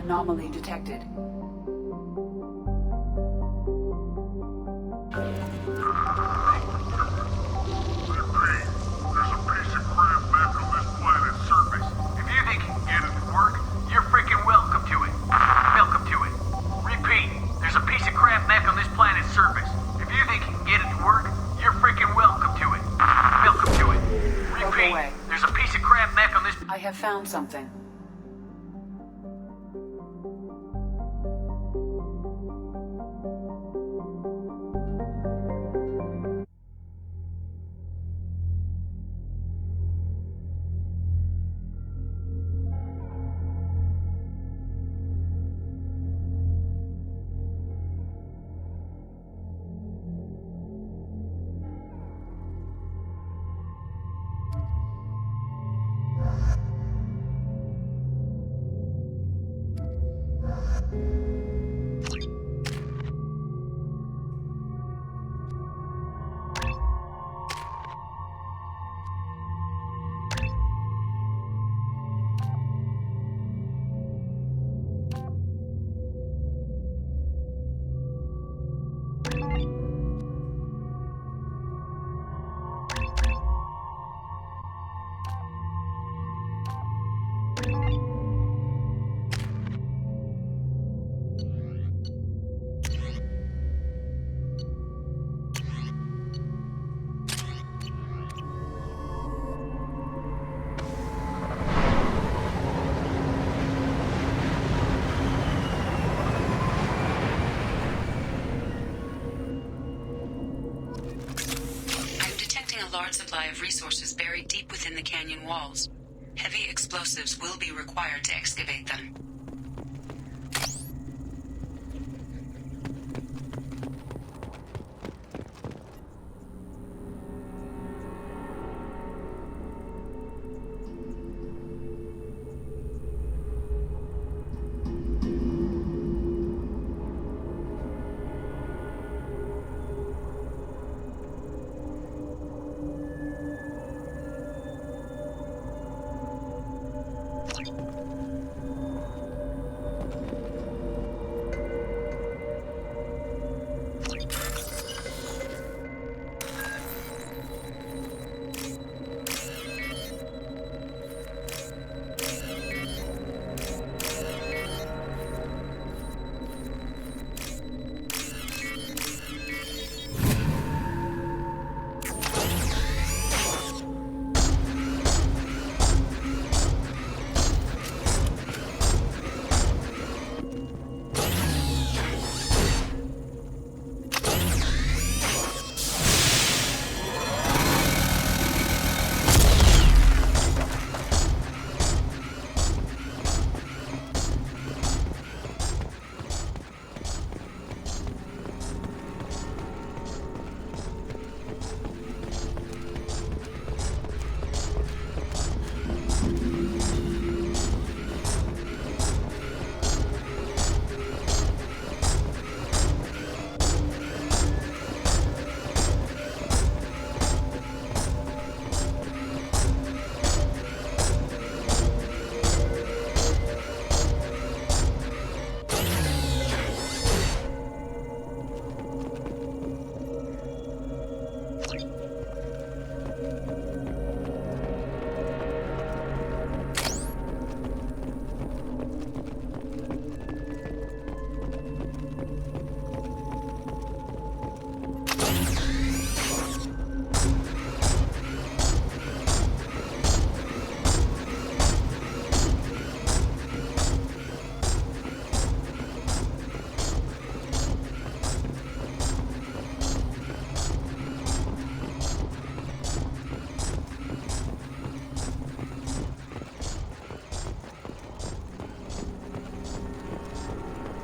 Anomaly detected. I have found something. Supply of resources buried deep within the canyon walls. Heavy explosives will be required to excavate them.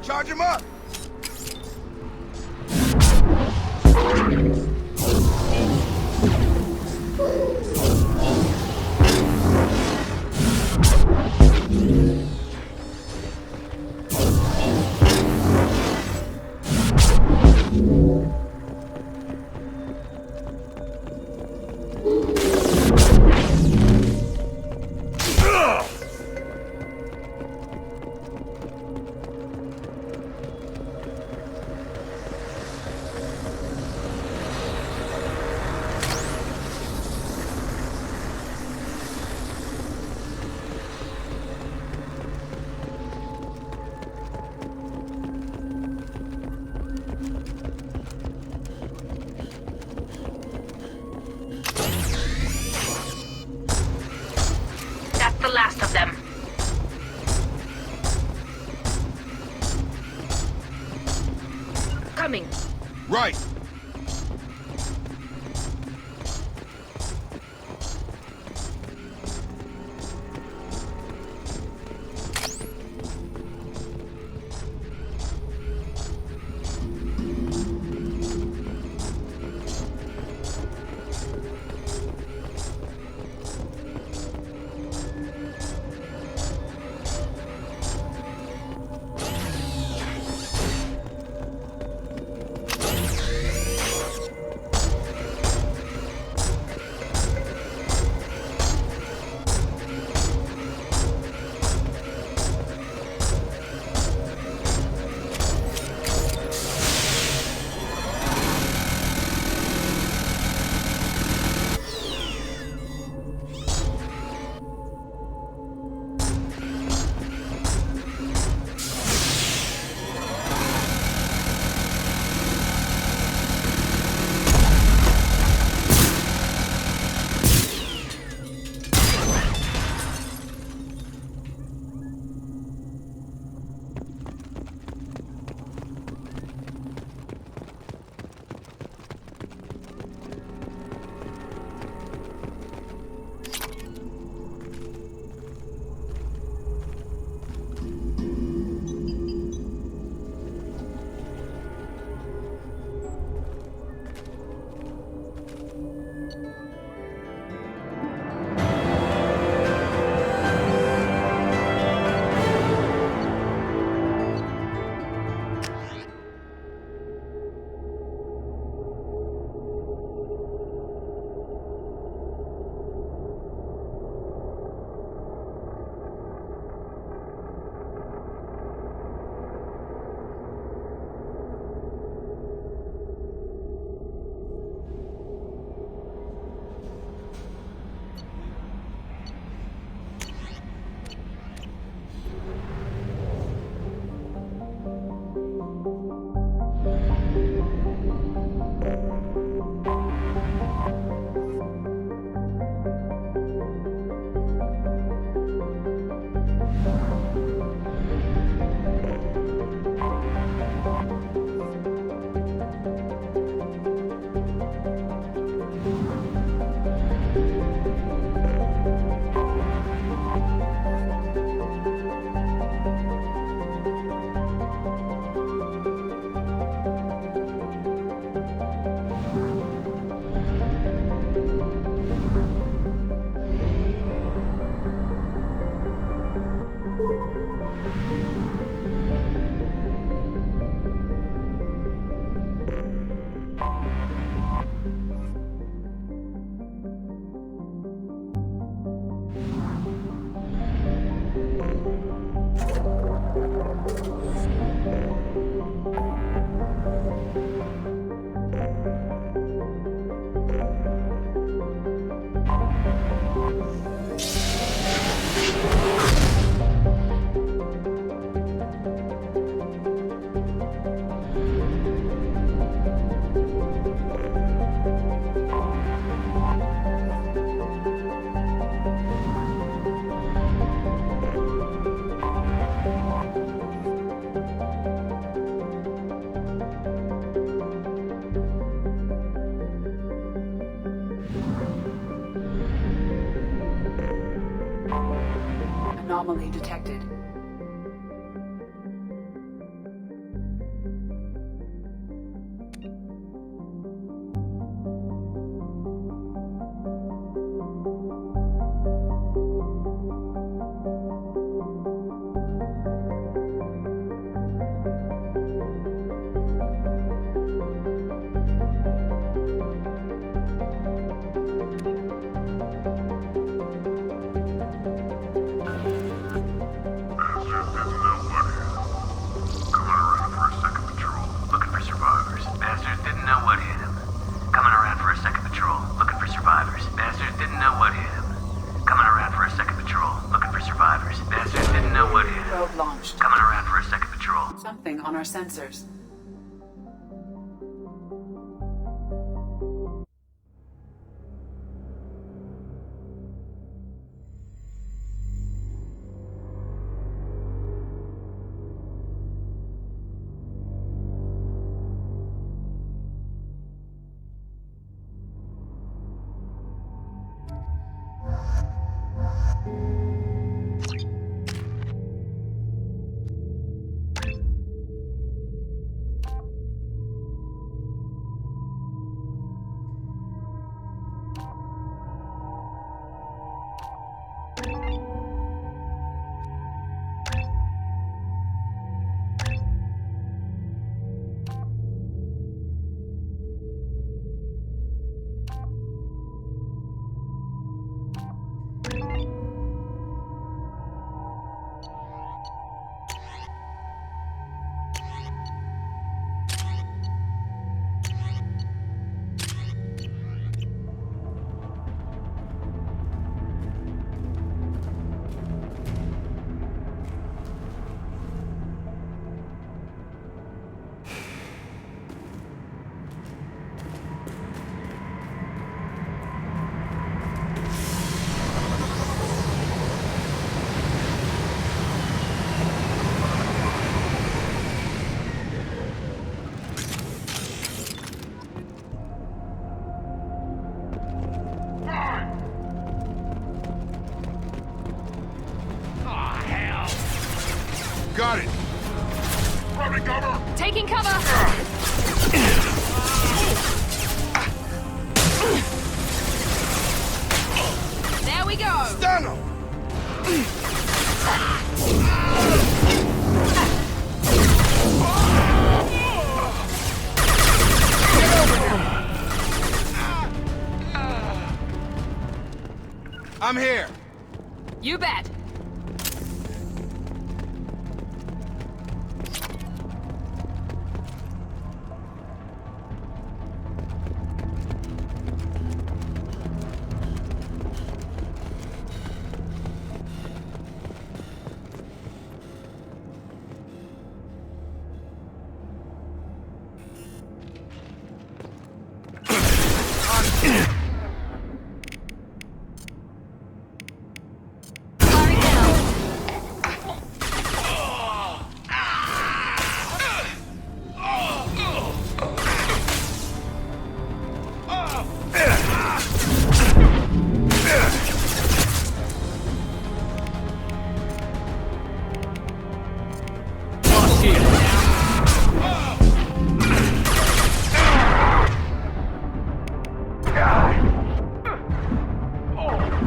Charge him up! coming. Right. Anomaly detected. Probe launched. Coming around for a second patrol. Something on our sensors. Grabbing cover! Taking cover! There we go! Stun him! I'm here. You bet! Firing down!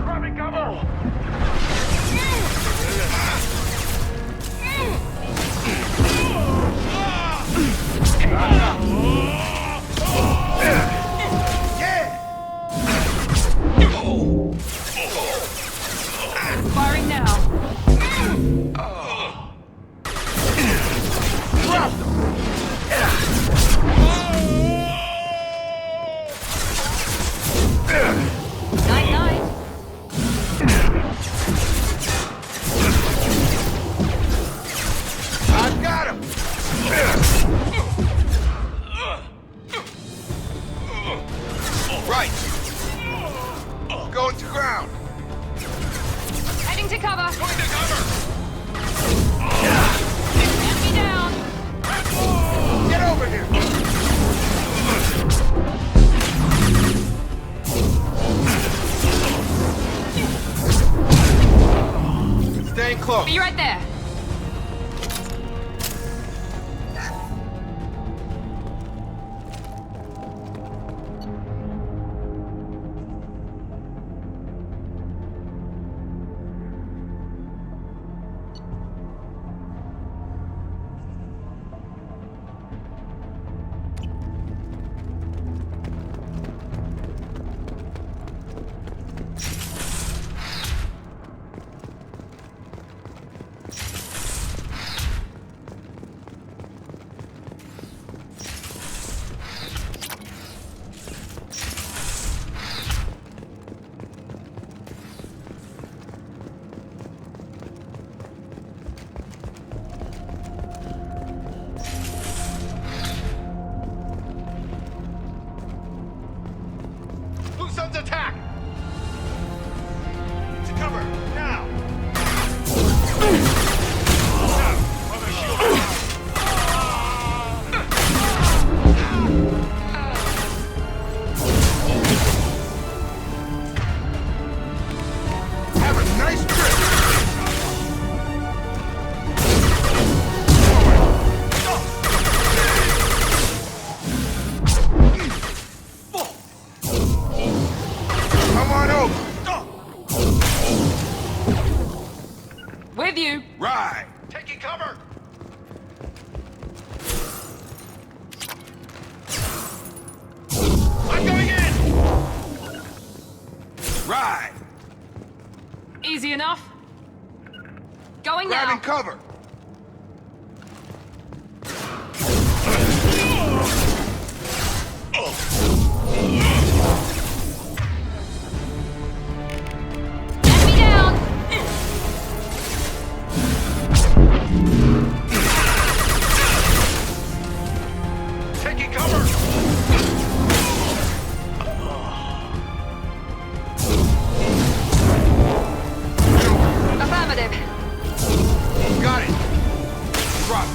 Grabbing cover! Firing now! Night night! I've got him! Right! Going to ground! Heading to cover! Going to cover! Enemy down! Get over here! Staying close. Be right there! Sun's attack! To cover, now! Have a nice trip! Come on over! With you! Right! Taking cover! I'm going in! Right! Easy enough. Going Grabbing now! cover! Enemy down! Taking cover! Affirmative. Got it! Drop!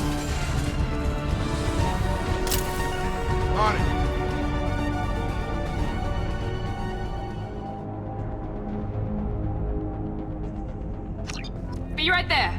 On it! Be right there.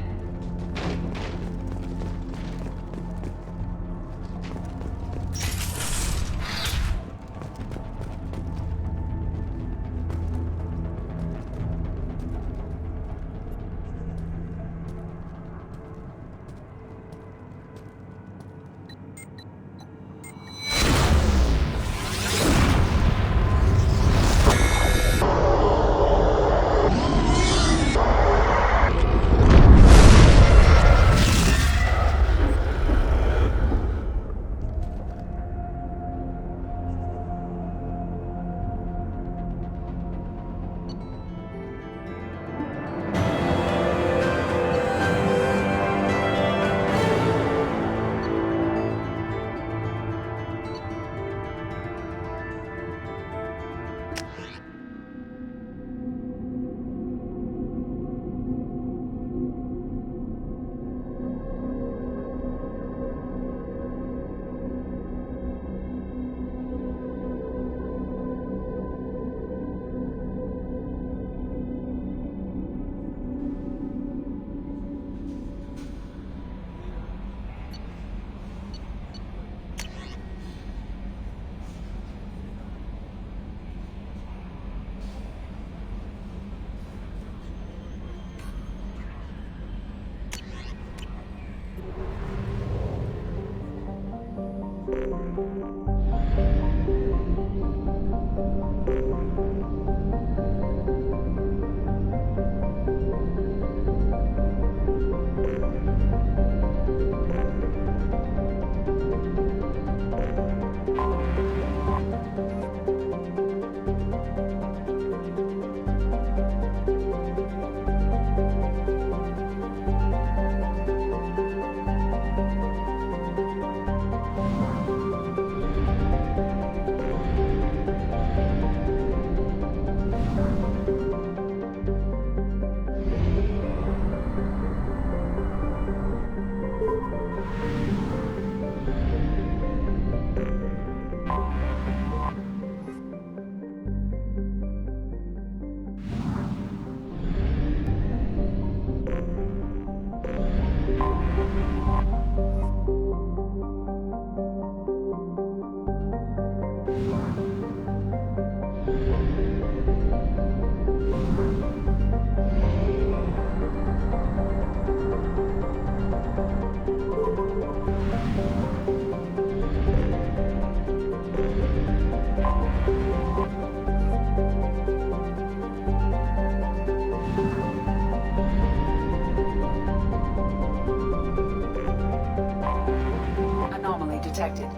Anomaly detected.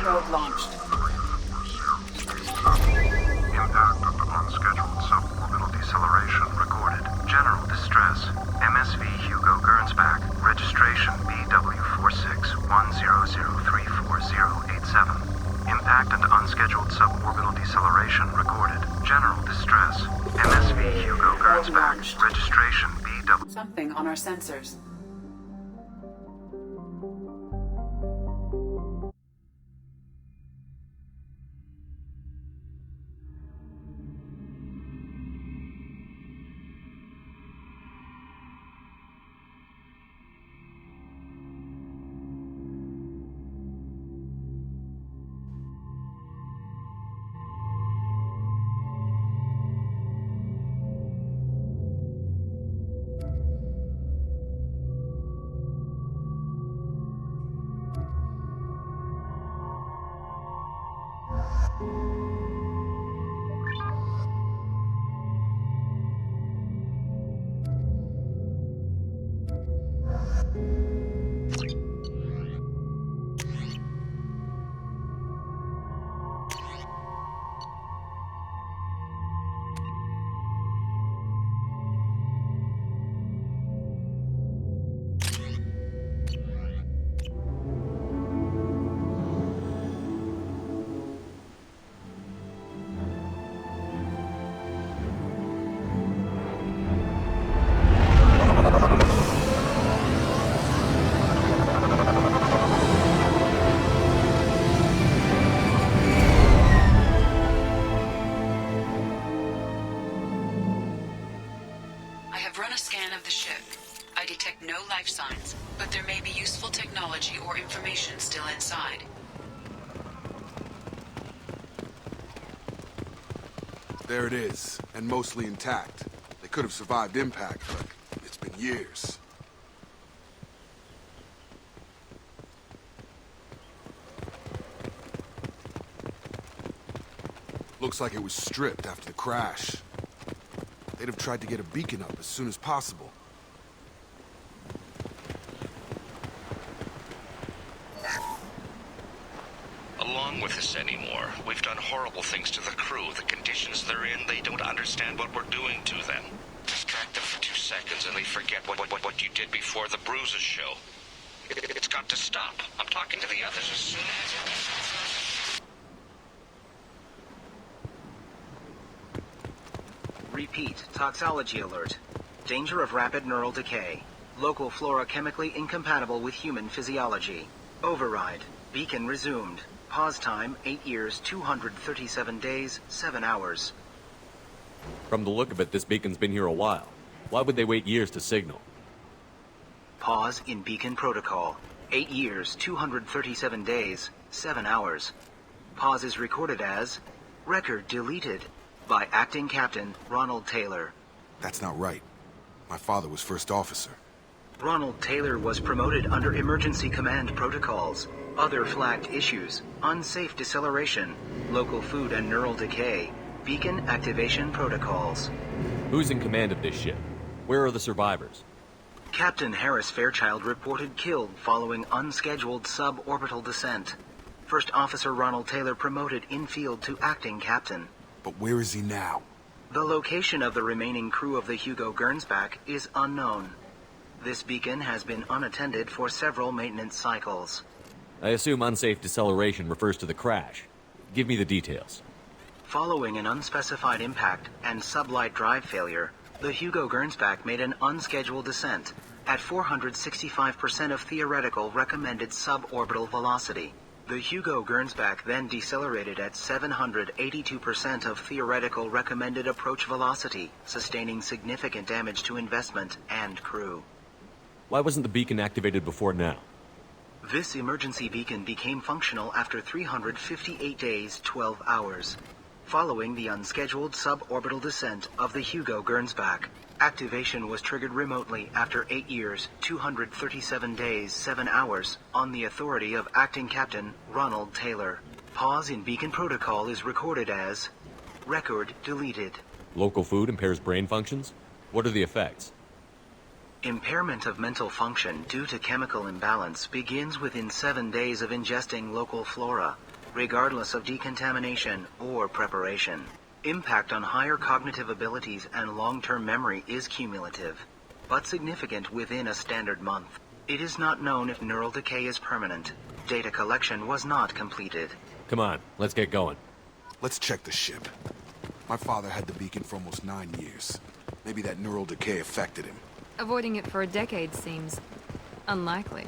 Probe launched. Impact of unscheduled suborbital deceleration recorded. General distress. MSV Hugo Gernsback. Registration BW4610034087. Impact and unscheduled suborbital deceleration recorded. General distress. MSV Hugo Gernsback. Registration BW... Something on our sensors. I have run a scan of the ship. I detect no life signs, but there may be useful technology or information still inside. There it is, and mostly intact. They could have survived impact, but it's been years. Looks like it was stripped after the crash. They'd have tried to get a beacon up as soon as possible. Along with us anymore. We've done horrible things to the crew. The conditions they're in, they don't understand what we're doing to them. Distract them for 2 seconds and they forget what you did before the bruises show. It's got to stop. I'm talking to the others as soon as... Repeat, toxology alert. Danger of rapid neural decay. Local flora chemically incompatible with human physiology. Override. Beacon resumed. Pause time, 8 years, 237 days, 7 hours. From the look of it, this beacon's been here a while. Why would they wait years to signal? Pause in Beacon Protocol. 8 years, 237 days, 7 hours. Pause is recorded as record deleted by Acting Captain Ronald Taylor. That's not right. My father was first officer. Ronald Taylor was promoted under emergency command protocols. Other flagged issues: unsafe deceleration, local food and neural decay, beacon activation protocols. Who's in command of this ship? Where are the survivors? Captain Harris Fairchild reported killed following unscheduled suborbital descent. First Officer Ronald Taylor promoted in-field to acting captain. But where is he now? The location of the remaining crew of the Hugo Gernsback is unknown. This beacon has been unattended for several maintenance cycles. I assume unsafe deceleration refers to the crash. Give me the details. Following an unspecified impact and sublight drive failure, the Hugo Gernsback made an unscheduled descent at 465% of theoretical recommended suborbital velocity. The Hugo Gernsback then decelerated at 782% of theoretical recommended approach velocity, sustaining significant damage to investment and crew. Why wasn't the beacon activated before now? This emergency beacon became functional after 358 days, 12 hours. Following the unscheduled suborbital descent of the Hugo Gernsback, activation was triggered remotely after 8 years, 237 days, 7 hours, on the authority of Acting Captain Ronald Taylor. Pause in Beacon Protocol is recorded as record deleted. Local food impairs brain functions? What are the effects? Impairment of mental function due to chemical imbalance begins within 7 days of ingesting local flora, regardless of decontamination or preparation. Impact on higher cognitive abilities and long-term memory is cumulative, but significant within a standard month. It is not known if neural decay is permanent. Data collection was not completed. Come on, let's get going. Let's check the ship. My father had the beacon for almost 9 years. Maybe that neural decay affected him. Avoiding it for a decade seems unlikely.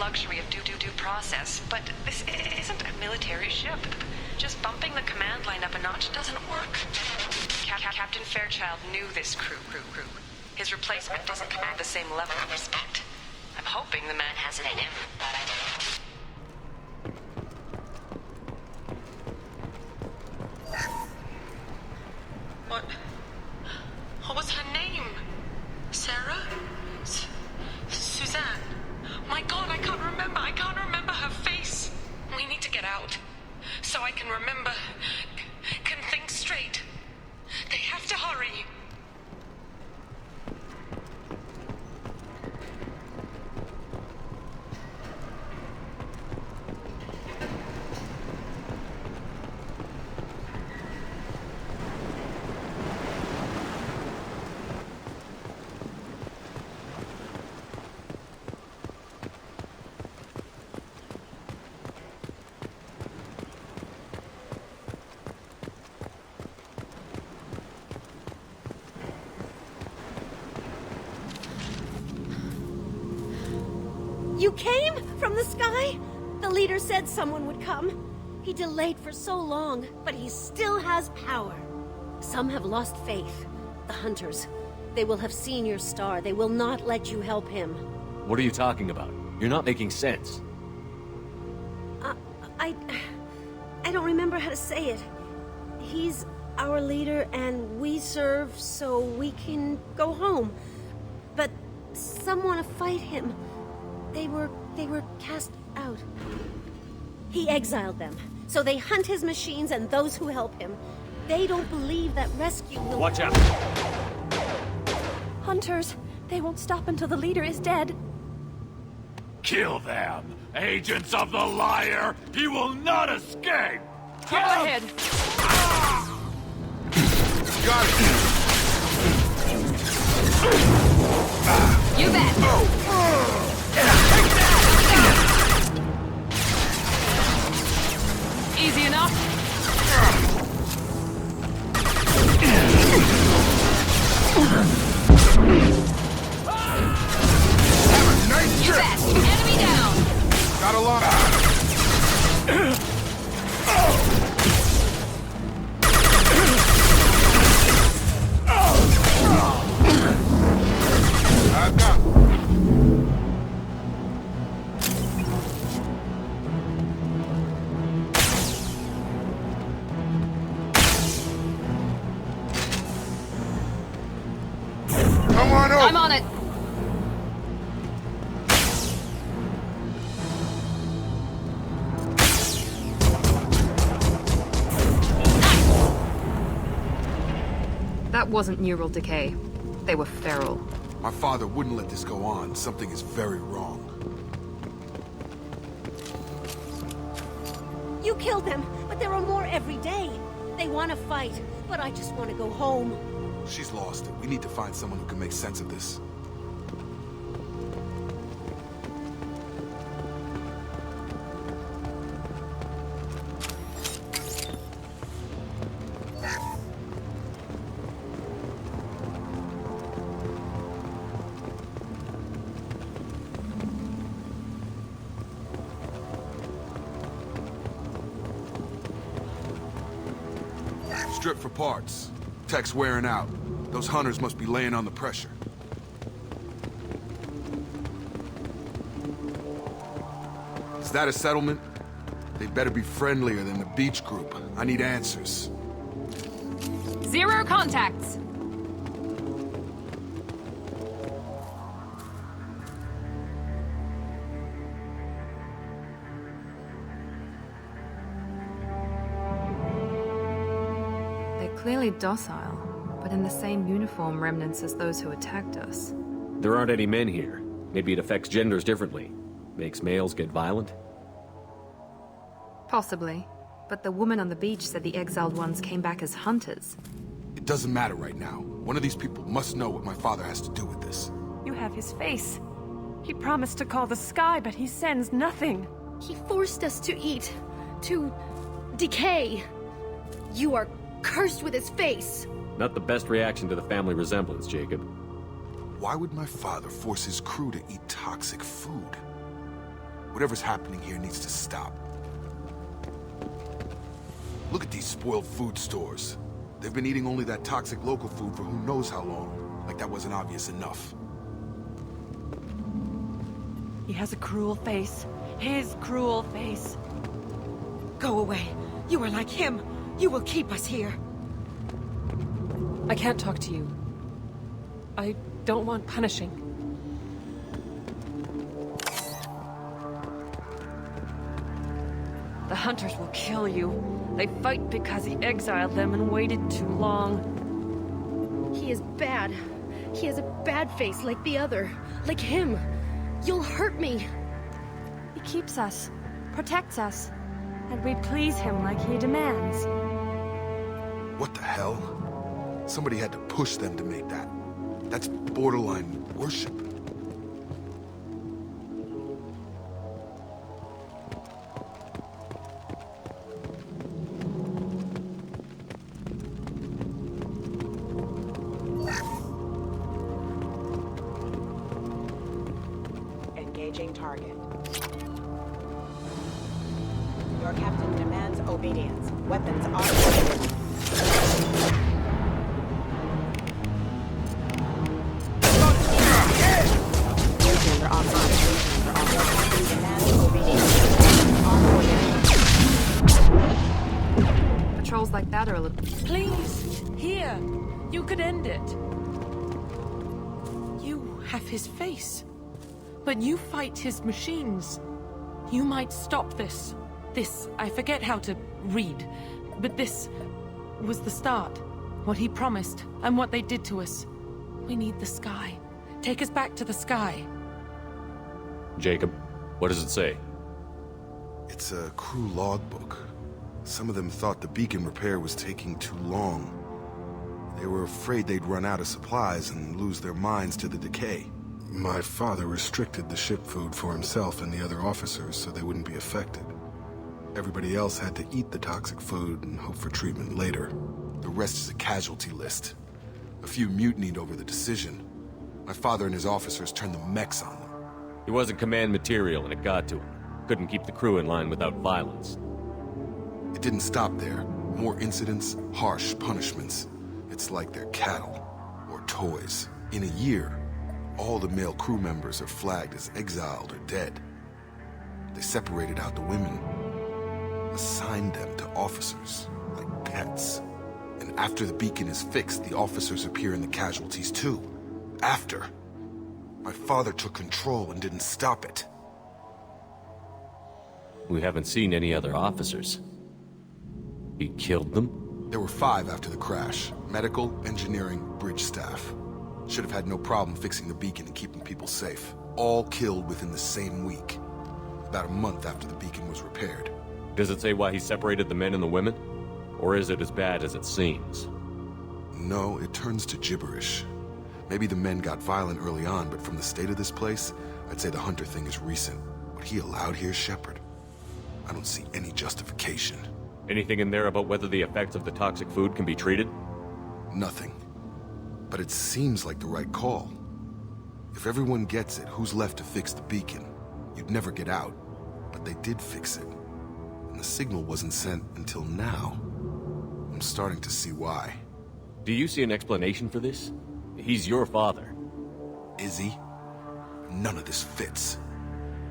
Luxury of due process, but this isn't a military ship. Just bumping the command line up a notch doesn't work. Captain Fairchild knew this crew. His replacement doesn't command the same level of respect. I'm hoping the man has it in him, but I don't. What was her name? Sarah? Suzanne? My God, I can't remember her face. We need to get out. So I can remember, can think straight. They have to hurry. You came? From the sky? The leader said someone would come. He delayed for so long, but he still has power. Some have lost faith. The Hunters. They will have seen your star. They will not let you help him. What are you talking about? You're not making sense. I don't remember how to say it. He's our leader and we serve so we can go home. But some want to fight him. They were cast out. He exiled them, so they hunt his machines and those who help him. They don't believe that rescue will... Watch out! Hunters! They won't stop until the leader is dead. Kill them! Agents of the liar! He will not escape! Go ahead. Got it! You bet. Easy enough. Have a nice You trip! bet. Enemy down. Got a lot of... I've got... Come on over! I'm on it. That wasn't neural decay. They were feral. My father wouldn't let this go on. Something is very wrong. You killed them, but there are more every day. They want to fight, but I just want to go home. She's lost it. We need to find someone who can make sense of this. Strip for parts. Tech's wearing out. Those hunters must be laying on the pressure. Is that a settlement? They better be friendlier than the beach group. I need answers. 0 contacts. They're clearly docile, but in the same uniform remnants as those who attacked us. There aren't any men here. Maybe it affects genders differently. Makes males get violent? Possibly. But the woman on the beach said the exiled ones came back as hunters. It doesn't matter right now. One of these people must know what my father has to do with this. You have his face. He promised to call the sky, but he sends nothing. He forced us to eat, to decay. You are cursed with his face. Not the best reaction to the family resemblance, Jacob. Why would my father force his crew to eat toxic food? Whatever's happening here needs to stop. Look at these spoiled food stores. They've been eating only that toxic local food for who knows how long. Like that wasn't obvious enough. He has a cruel face. His cruel face. Go away. You are like him. You will keep us here. I can't talk to you. I don't want punishing. The hunters will kill you. They fight because he exiled them and waited too long. He is bad. He has a bad face like the other. Like him. You'll hurt me. He keeps us, protects us, and we please him like he demands. What the hell? Somebody had to push them to make that. That's borderline worship. Engaging target. Your captain demands obedience. Weapons are... Patrols like that are a little... Please, here. You could end it. You have his face. But you fight his machines. You might stop this. This, I forget how to read. But this... was the start. What he promised, and what they did to us. We need the sky. Take us back to the sky. Jacob, what does it say? It's a crew logbook. Some of them thought the beacon repair was taking too long. They were afraid they'd run out of supplies and lose their minds to the decay. My father restricted the ship food for himself and the other officers so they wouldn't be affected. Everybody else had to eat the toxic food and hope for treatment later. The rest is a casualty list. A few mutinied over the decision. My father and his officers turned the mechs on them. He wasn't command material and it got to him. Couldn't keep the crew in line without violence. It didn't stop there. More incidents, harsh punishments. It's like they're cattle or toys. In a year, all the male crew members are flagged as exiled or dead. They separated out the women, assigned them to officers, like pets. And after the beacon is fixed, the officers appear in the casualties too. After. My father took control and didn't stop it. We haven't seen any other officers. He killed them? There were 5 after the crash. Medical, engineering, bridge staff. Should have had no problem fixing the beacon and keeping people safe. All killed within the same week. About a month after the beacon was repaired. Does it say why he separated the men and the women? Or is it as bad as it seems? No, it turns to gibberish. Maybe the men got violent early on, but from the state of this place, I'd say the Hunter thing is recent. What he allowed here, Shepard, I don't see any justification. Anything in there about whether the effects of the toxic food can be treated? Nothing. But it seems like the right call. If everyone gets it, who's left to fix the beacon? You'd never get out. But they did fix it. And the signal wasn't sent until now. I'm starting to see why. Do you see an explanation for this? He's your father. Is he? None of this fits.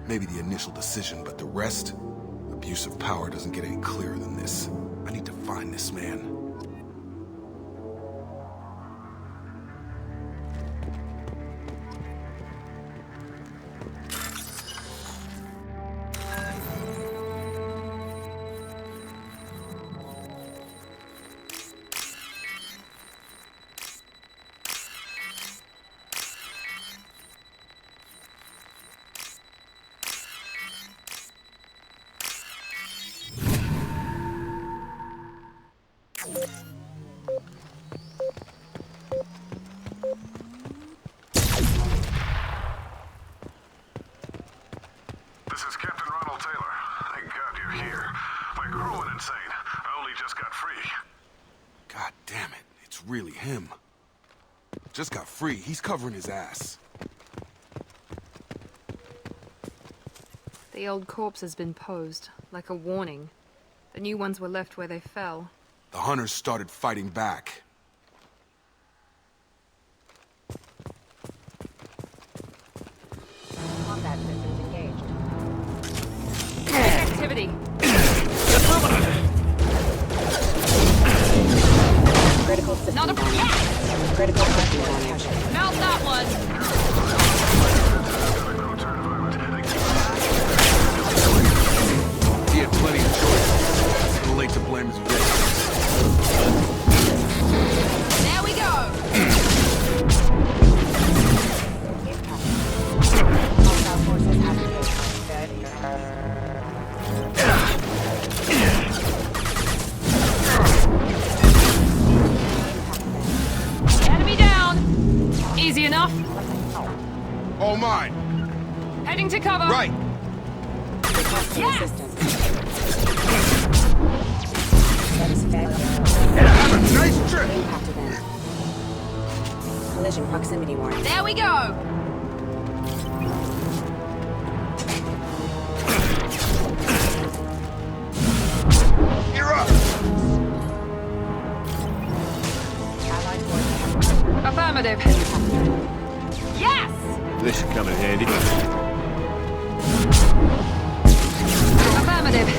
Maybe the initial decision, but the rest? Abuse of power doesn't get any clearer than this. I need to find this man. This is Captain Ronald Taylor. Thank God you're here. My crew went insane. I only just got free. God damn it, it's really him. Just got free, he's covering his ass. The old corpse has been posed, like a warning. The new ones were left where they fell. The Hunters started fighting back. Combat systems engaged. Activity! Critical system. Not a cat! Critical system damage. Mount that one! He had plenty of choices. Too late to blame his victims. There we go! Hostile forces activated. Enemy down! Easy enough. All mine! Heading to cover! Right! Yes! That is failure. Have a nice trip! Impact event. Collision proximity warning. There we go! You're up! Allied forces. Affirmative. Yes! This should come in handy. Affirmative.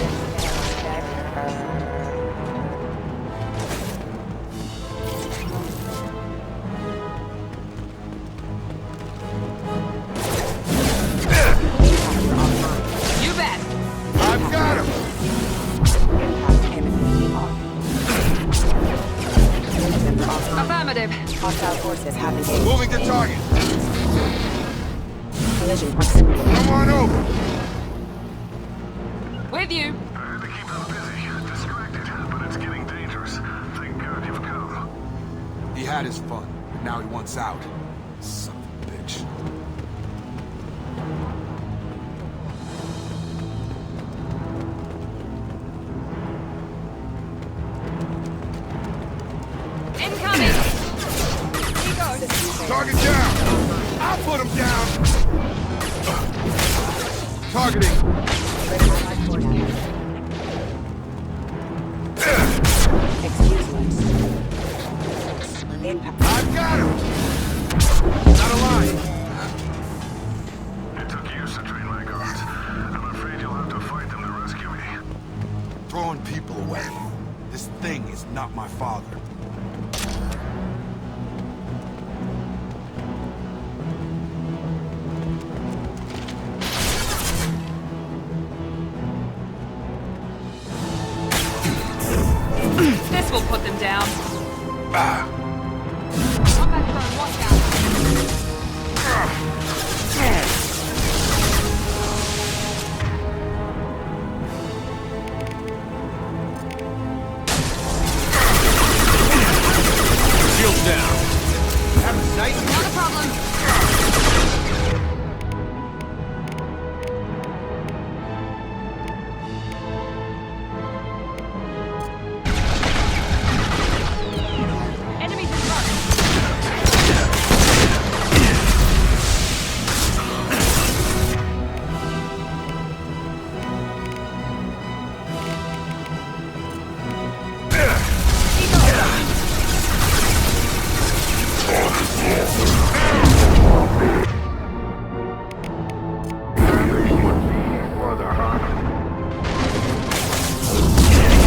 You bet. I've got him! Impact imminent. Hostile forces have engaged. Moving to target. Collision proximity. Come on over. With you. They keep them busy, distracted, but it's getting dangerous. Thank God you've come. He had his fun. Now he wants out. Son of a bitch. Incoming! Target down. I'll put him down. Targeting. Excuse me. Impact. I've got him. Not alive. It took years to train my guards. I'm afraid you'll have to fight them to rescue me. Throwing people away. This thing is not my father. This will put them down. Ah. Combat drone, watch Shields down. Having a night? Not a problem. Enemies in front.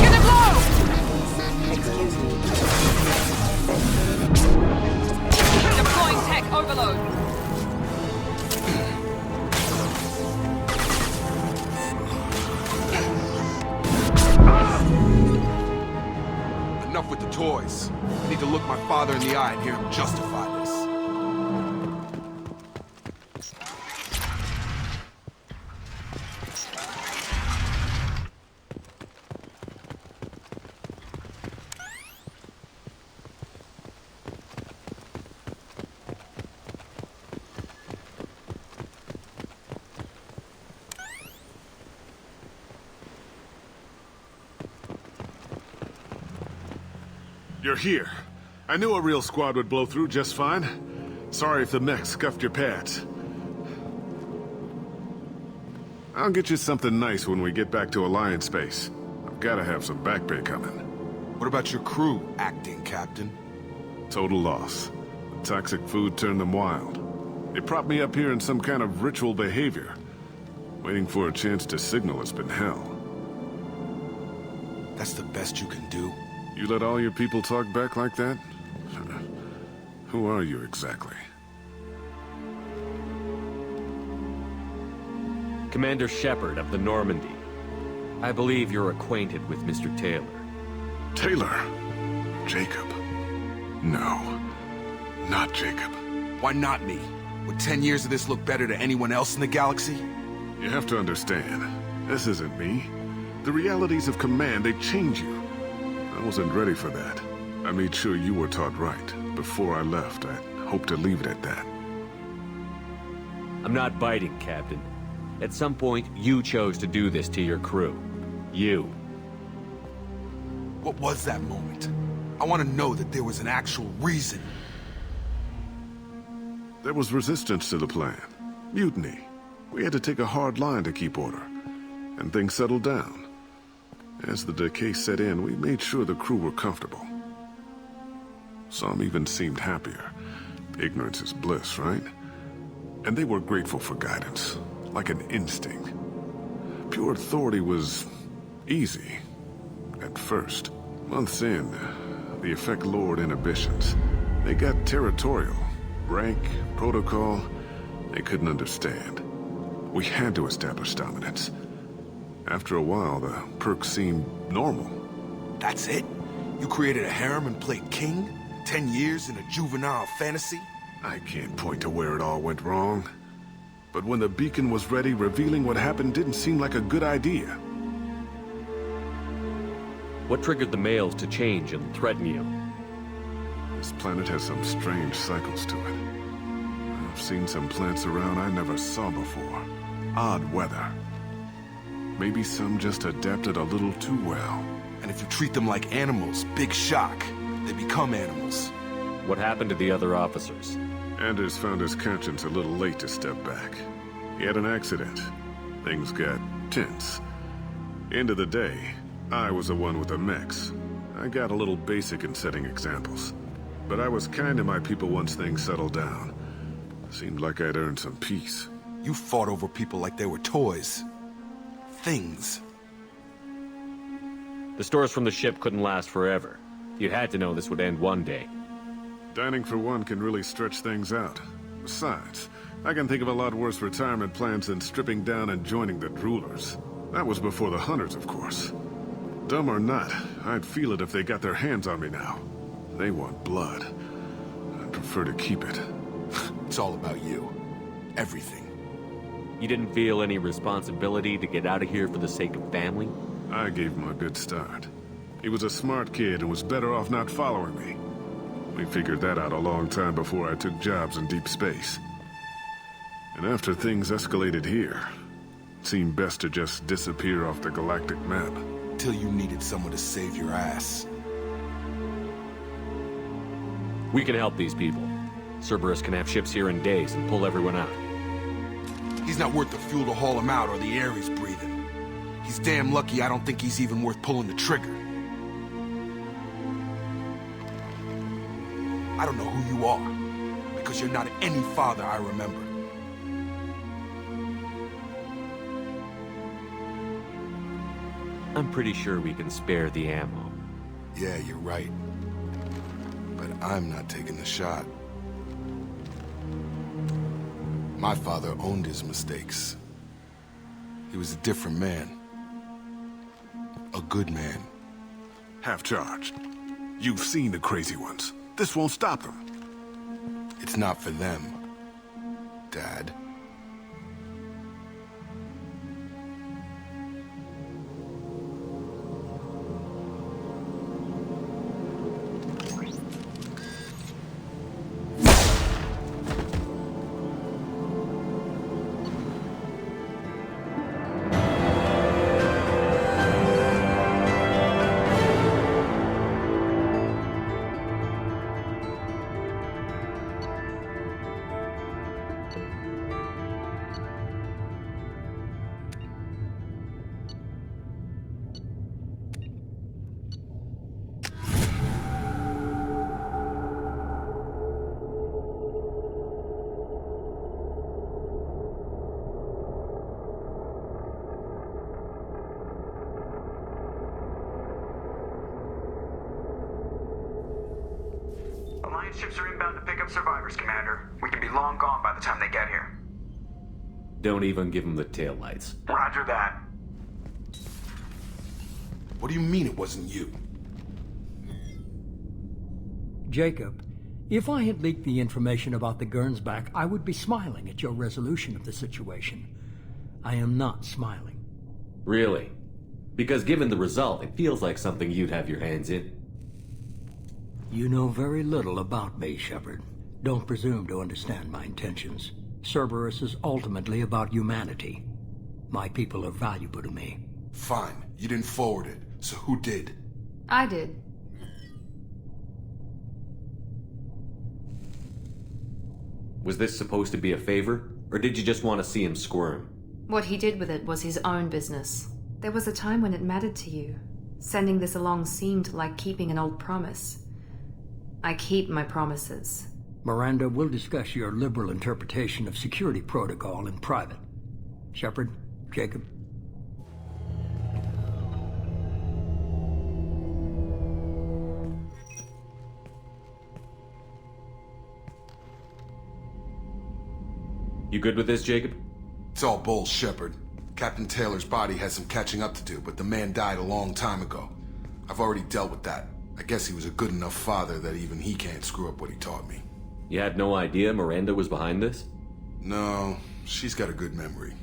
Gonna blow! Excuse me. Deploying tech overload. Enough with the toys. I need to look my father in the eye and hear him justify this. You're here. I knew a real squad would blow through just fine. Sorry if the mech scuffed your pads. I'll get you something nice when we get back to Alliance space. I've gotta have some back pay coming. What about your crew, acting captain? Total loss. The toxic food turned them wild. They propped me up here in some kind of ritual behavior. Waiting for a chance to signal has been hell. That's the best you can do? You let all your people talk back like that? Who are you exactly? Commander Shepard of the Normandy. I believe you're acquainted with Mr. Taylor. Taylor? Jacob? No. Not Jacob. Why not me? Would 10 years of this look better to anyone else in the galaxy? You have to understand, this isn't me. The realities of command, they change you. I wasn't ready for that. I made sure you were taught right. Before I left, I hoped to leave it at that. I'm not biting, Captain. At some point, you chose to do this to your crew. You. What was that moment? I want to know that there was an actual reason. There was resistance to the plan. Mutiny. We had to take a hard line to keep order. And things settled down. As the decay set in, we made sure the crew were comfortable. Some even seemed happier. Ignorance is bliss, right? And they were grateful for guidance, like an instinct. Pure authority was easy, at first. Months in, the effect lowered inhibitions. They got territorial. Rank, protocol, they couldn't understand. We had to establish dominance. After a while, the perks seemed normal. That's it? You created a harem and played king? 10 years in a juvenile fantasy? I can't point to where it all went wrong. But when the beacon was ready, revealing what happened didn't seem like a good idea. What triggered the males to change and threaten you? This planet has some strange cycles to it. I've seen some plants around I never saw before. Odd weather. Maybe some just adapted a little too well. And if you treat them like animals, big shock. They become animals. What happened to the other officers? Anders found his conscience a little late to step back. He had an accident. Things got tense. End of the day, I was the one with the mechs. I got a little basic in setting examples. But I was kind to my people once things settled down. Seemed like I'd earned some peace. You fought over people like they were toys. Things. The stores from the ship couldn't last forever. You had to know this would end one day. Dining for one can really stretch things out. Besides, I can think of a lot worse retirement plans than stripping down and joining the Droolers. That was before the Hunters, of course. Dumb or not, I'd feel it if they got their hands on me now. They want blood. I'd prefer to keep it. It's all about you. Everything. You didn't feel any responsibility to get out of here for the sake of family? I gave him a good start. He was a smart kid and was better off not following me. We figured that out a long time before I took jobs in deep space. And after things escalated here, it seemed best to just disappear off the galactic map. Till you needed someone to save your ass. We can help these people. Cerberus can have ships here in days and pull everyone out. He's not worth the fuel to haul him out or the air he's breathing. He's damn lucky I don't think he's even worth pulling the trigger. I don't know who you are, because you're not any father I remember. I'm pretty sure we can spare the ammo. Yeah, you're right. But I'm not taking the shot. My father owned his mistakes. He was a different man. A good man. Half-charged. You've seen the crazy ones. This won't stop them. It's not for them, Dad. Alliance ships are inbound to pick up survivors, Commander. We can be long gone by the time they get here. Don't even give them the taillights. Roger that. What do you mean it wasn't you? Jacob, if I had leaked the information about the Gernsback, I would be smiling at your resolution of the situation. I am not smiling. Really? Because given the result, it feels like something you'd have your hands in. You know very little about me, Shepard. Don't presume to understand my intentions. Cerberus is ultimately about humanity. My people are valuable to me. Fine. You didn't forward it. So who did? I did. Was this supposed to be a favor? Or did you just want to see him squirm? What he did with it was his own business. There was a time when it mattered to you. Sending this along seemed like keeping an old promise. I keep my promises. Miranda, we'll discuss your liberal interpretation of security protocol in private. Shepard, Jacob. You good with this, Jacob? It's all bull, Shepard. Captain Taylor's body has some catching up to do, but the man died a long time ago. I've already dealt with that. I guess he was a good enough father that even he can't screw up what he taught me. You had no idea Miranda was behind this? No, she's got a good memory.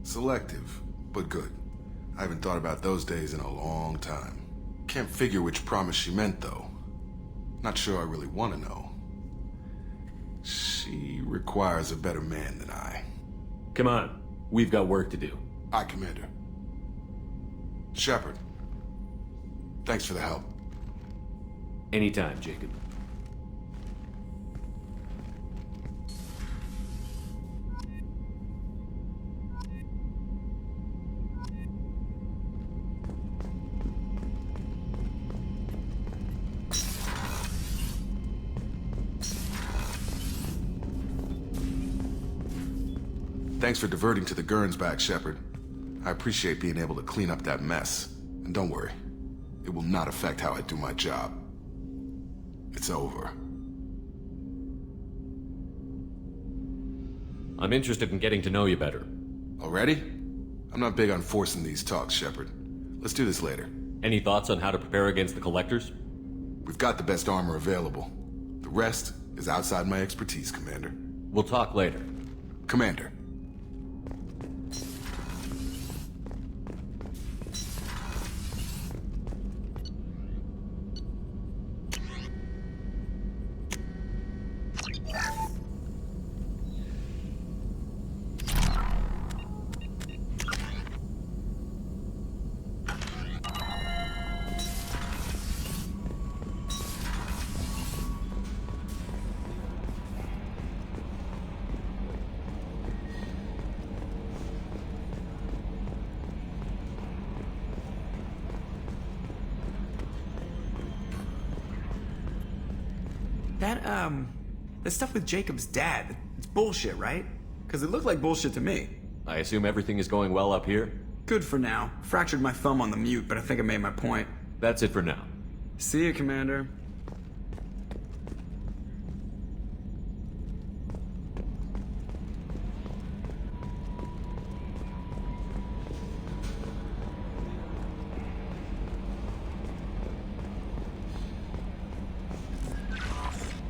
Selective, but good. I haven't thought about those days in a long time. Can't figure which promise she meant, though. Not sure I really want to know. She requires a better man than I. Come on, we've got work to do. Aye, Commander. Shepard, thanks for the help. Anytime, Jacob. Thanks for diverting to the Gernsback, Shepard. I appreciate being able to clean up that mess. And don't worry, it will not affect how I do my job. It's over. I'm interested in getting to know you better. Already? I'm not big on forcing these talks, Shepard. Let's do this later. Any thoughts on how to prepare against the Collectors? We've got the best armor available. The rest is outside my expertise, Commander. We'll talk later. Commander. That stuff with Jacob's dad, it's bullshit, right? Because it looked like bullshit to me. I assume everything is going well up here? Good for now. Fractured my thumb on the mute, but I think I made my point. That's it for now. See you, Commander.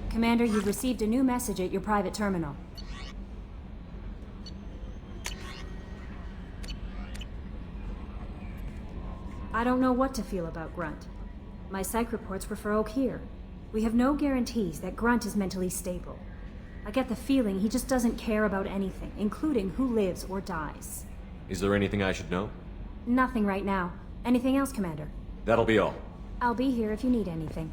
Commander, you've received a new message at your private terminal. I don't know what to feel about Grunt. My psych reports refer Oak here. We have no guarantees that Grunt is mentally stable. I get the feeling he just doesn't care about anything, including who lives or dies. Is there anything I should know? Nothing right now. Anything else, Commander? That'll be all. I'll be here if you need anything.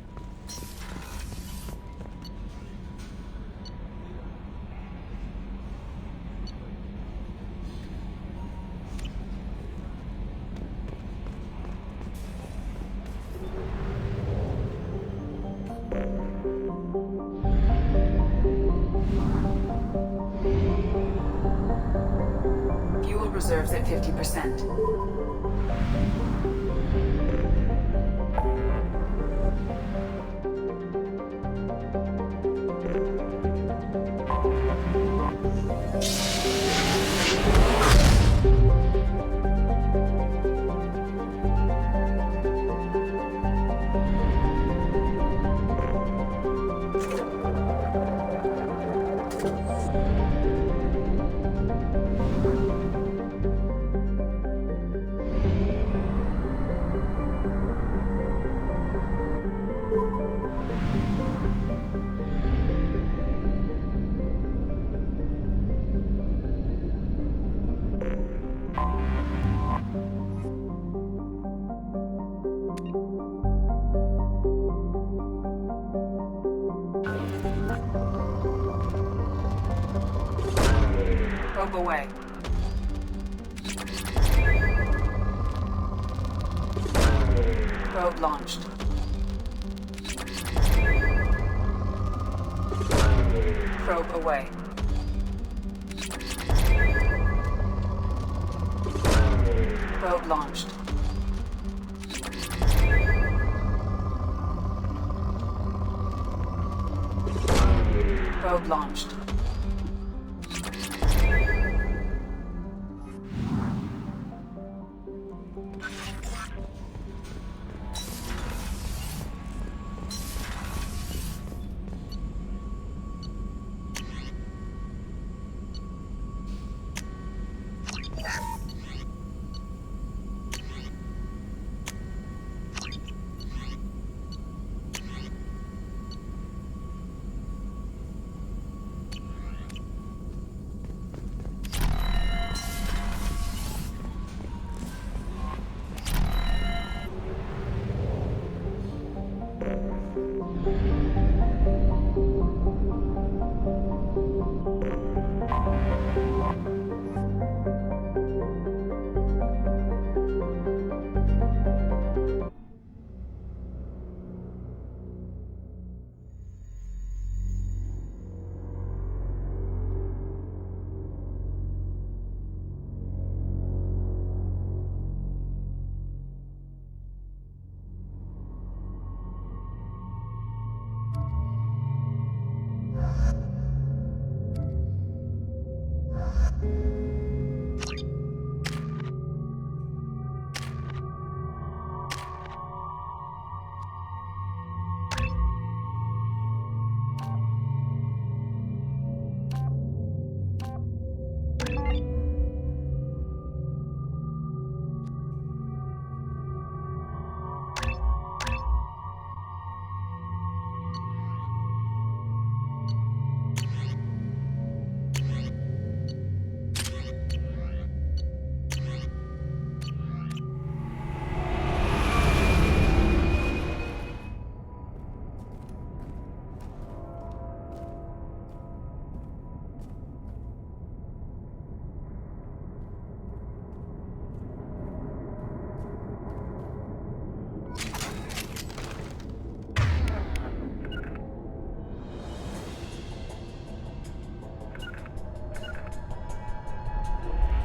Reserves at 50%. Probe away. Probe launched. Probe away. Probe launched. Probe launched.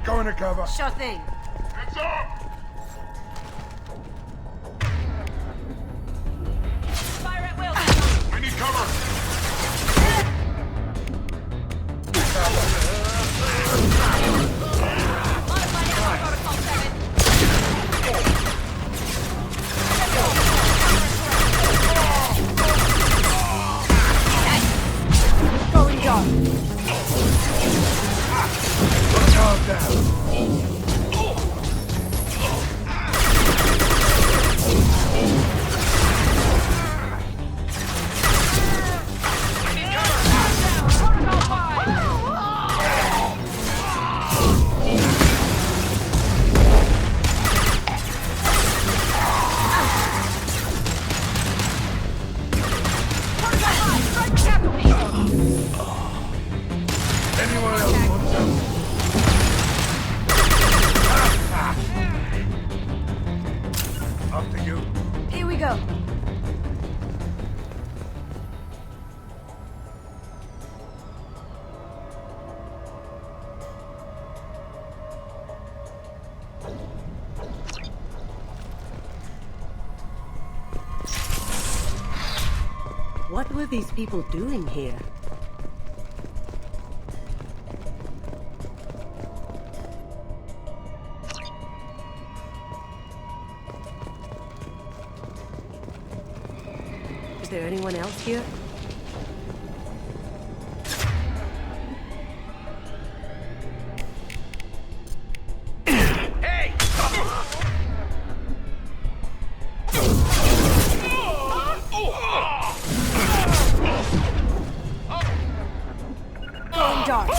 Go into cover. Sure thing. Heads up! Fire at will. I need cover. Modified ammo protocol 7. Going dark. Calm down. Anyone else want some? Up to you. Here we go. What were these people doing here? Is there anyone else here? Going dark.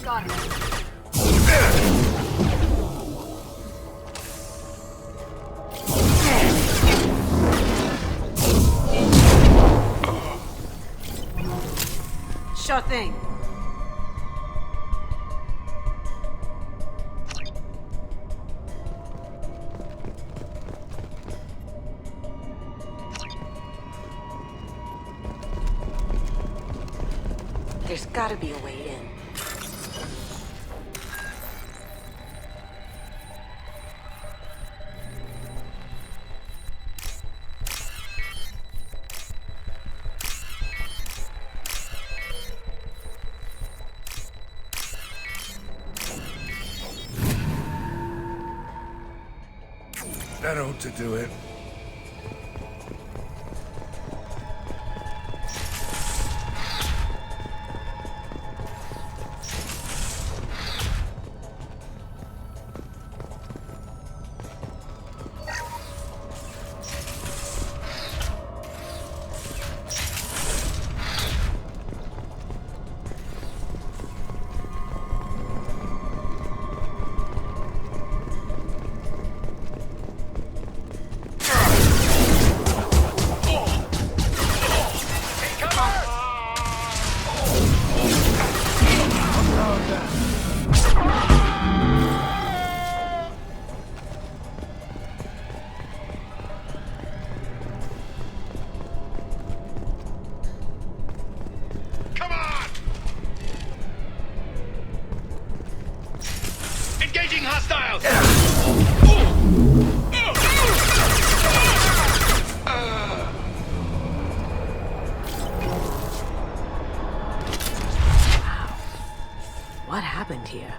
Got it. Sure thing. There's gotta be a way in. That ought to do it. Engaging hostiles! What happened here?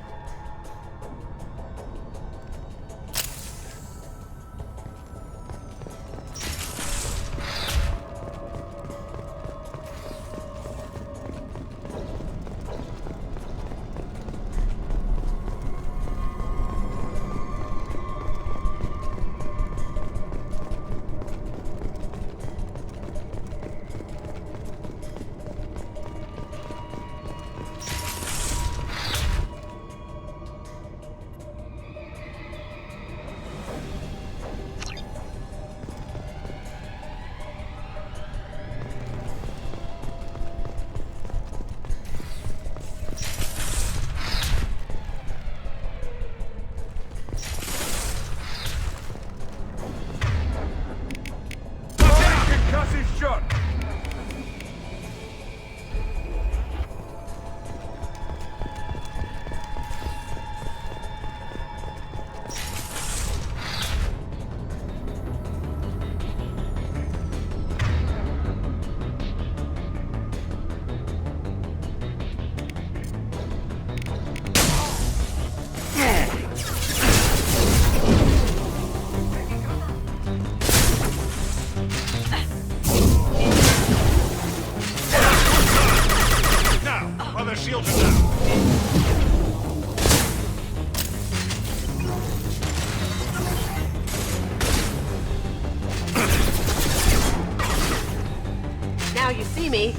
Now you see me.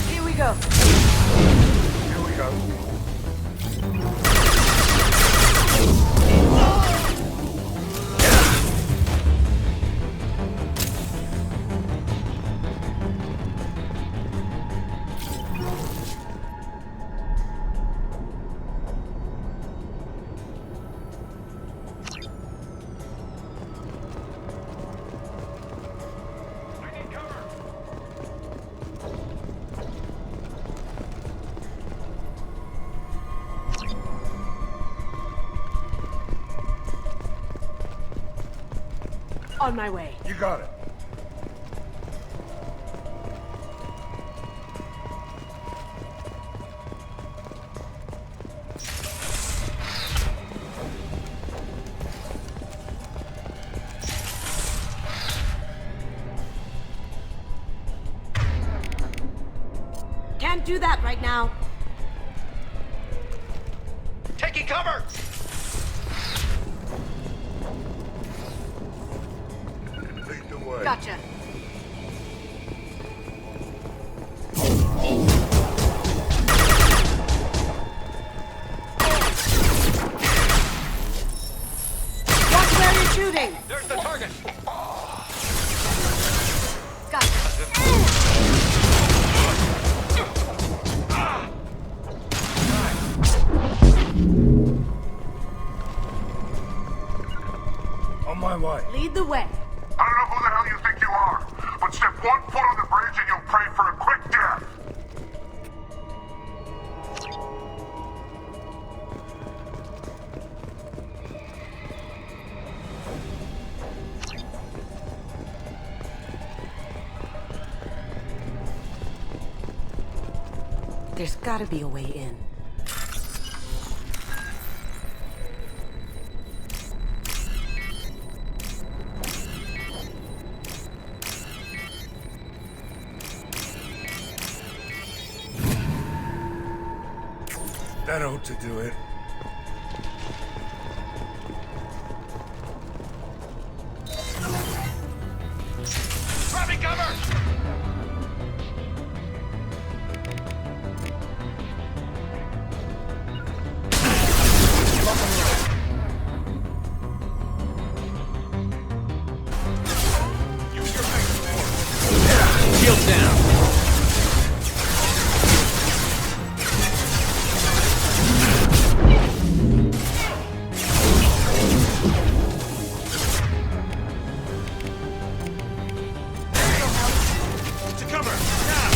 Here we go. Here we go. On my way. You got it. Can't do that right now. Taking cover! Lead the way. Gotcha. Watch where you're shooting. There's the target! On my way. Lead the way. I don't know who the hell you think you are, but step 1 foot on the bridge and you'll pray for a quick death. There's gotta be a way in. That ought to do it. Grabbing cover! Shield down. To cover! Now!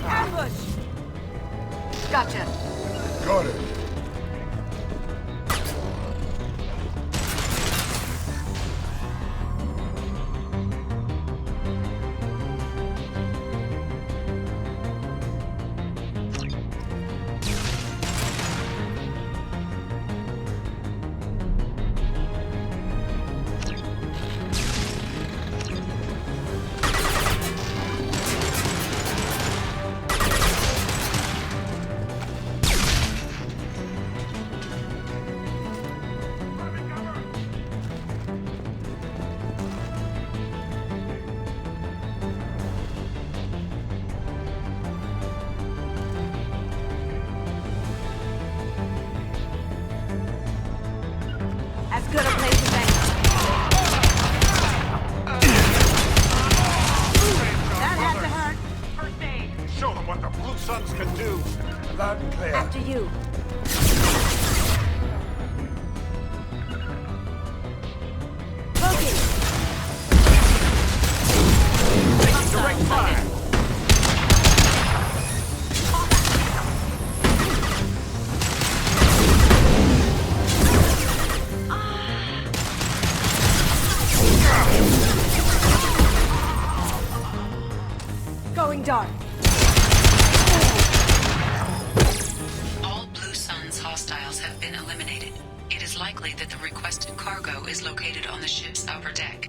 Ambush! Gotcha. Got it. As good a place as any. That had to hurt. First aid! Show them what the Blue Suns can do. Loud and clear. After you. Logan! Taking direct fire! been eliminated. It is likely that the requested cargo is located on the ship's upper deck.